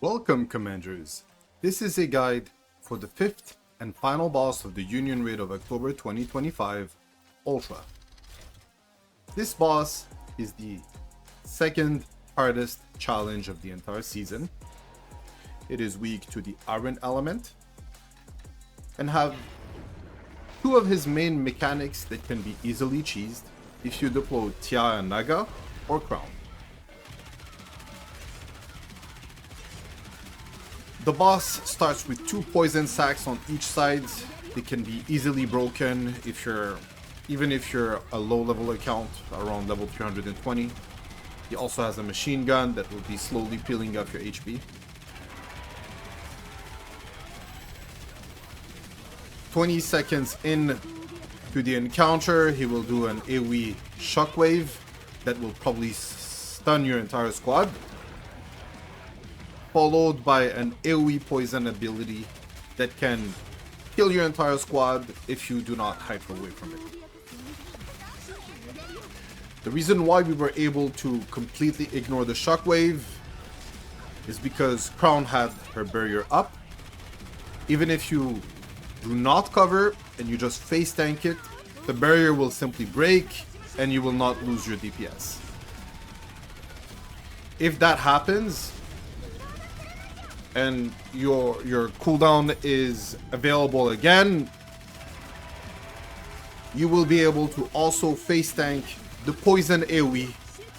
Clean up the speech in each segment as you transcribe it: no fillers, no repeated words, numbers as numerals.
Welcome, Commanders. This is a guide for the fifth and final boss of the Union Raid of October 2025, Ultra. This boss is the second hardest challenge of the entire season. It is weak to the iron element and have two of his main mechanics that can be easily cheesed if you deploy Tia and Naga or Crown. The boss starts with two poison sacks on each side. They can be easily broken even if you're a low level account around level 320. He also has a machine gun that will be slowly peeling off your HP. 20 seconds in to the encounter, he will do an AoE shockwave that will probably stun your entire squad, followed by an AoE poison ability that can kill your entire squad if you do not hide away from it. The reason why we were able to completely ignore the shockwave is because Crown had her barrier up. Even if you do not cover and you just face tank it, the barrier will simply break and you will not lose your DPS. If that happens and your cooldown is available again, you will be able to also face tank the poison AoE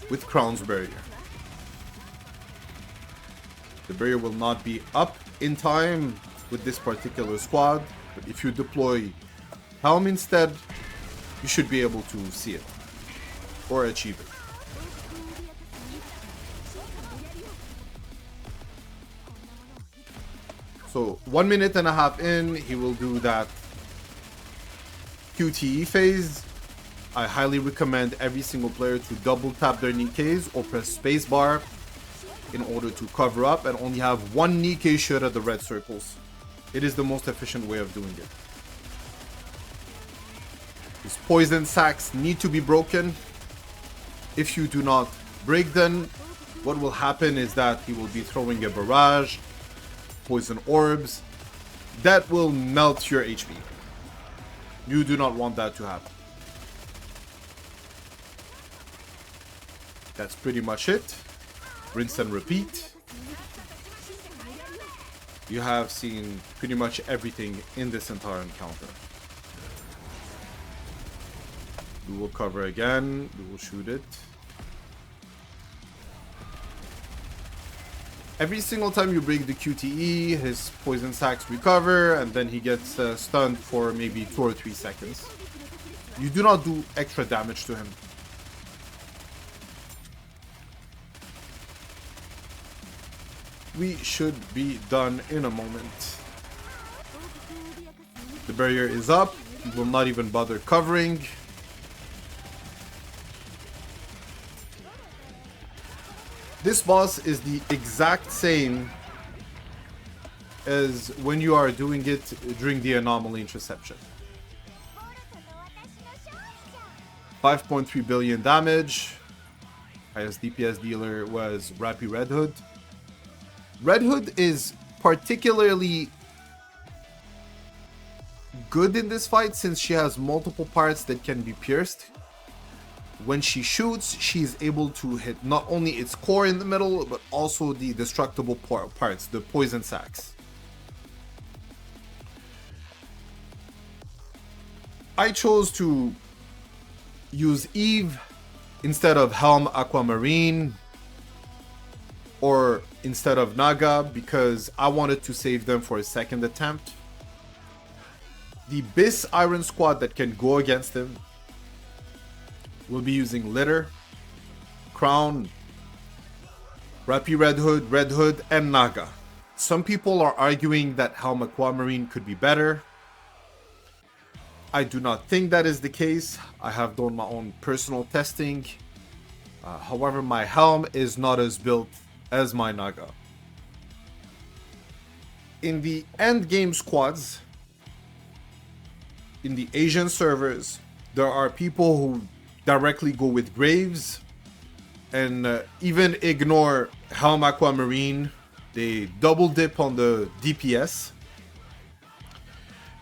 with Crown's barrier. The barrier will not be up in time with this particular squad, but if you deploy Helm instead, you should be able to see it or achieve it. So 1.5 minutes in, he will do that QTE phase. I highly recommend every single player to double tap their NIKKEs or press spacebar in order to cover up and only have one NIKKE shoot at the red circles. It is the most efficient way of doing it. These poison sacks need to be broken. If you do not break them, what will happen is that he will be throwing a barrage, poison orbs, that will melt your HP. You do not want that to happen. That's pretty much it. Rinse and repeat. You have seen pretty much everything in this entire encounter. We will cover again. We will shoot it. Every single time you break the QTE, his poison sacks recover, and then he gets stunned for maybe 2 or 3 seconds. You do not do extra damage to him. We should be done in a moment. The barrier is up. He will not even bother covering. This boss is the exact same as when you are doing it during the anomaly interception. 5.3 billion damage. Highest DPS dealer was Rappy Red Hood. Red Hood is particularly good in this fight since she has multiple parts that can be pierced. When she shoots, she's able to hit not only its core in the middle, but also the destructible parts, the poison sacks. I chose to use Eve instead of Helm Aquamarine or instead of Naga because I wanted to save them for a second attempt. The Bis Iron Squad that can go against him will be using Litter, Crown, Rappy Red Hood, and Naga. Some people are arguing that Helm Aquamarine could be better. I do not think that is the case. I have done my own personal testing. However, my Helm is not as built as my Naga. In the end game squads, in the Asian servers, there are people who directly go with Graves and even ignore Helm Aquamarine They double dip on the DPS.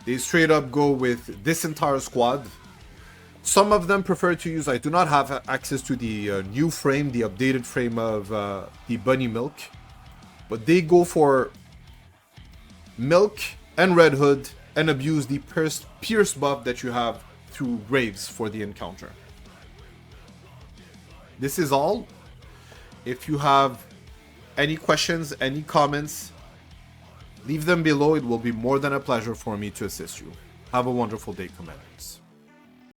They straight up go with this entire squad. Some of them prefer to use, I do not have access to the new frame, the updated frame of the Bunny Milk. But they go for Milk and Red Hood and abuse the Pierce buff that you have through Graves for the encounter. This is all. If you have any questions, any comments, leave them below. It will be more than a pleasure for me to assist you. Have a wonderful day, Commanders.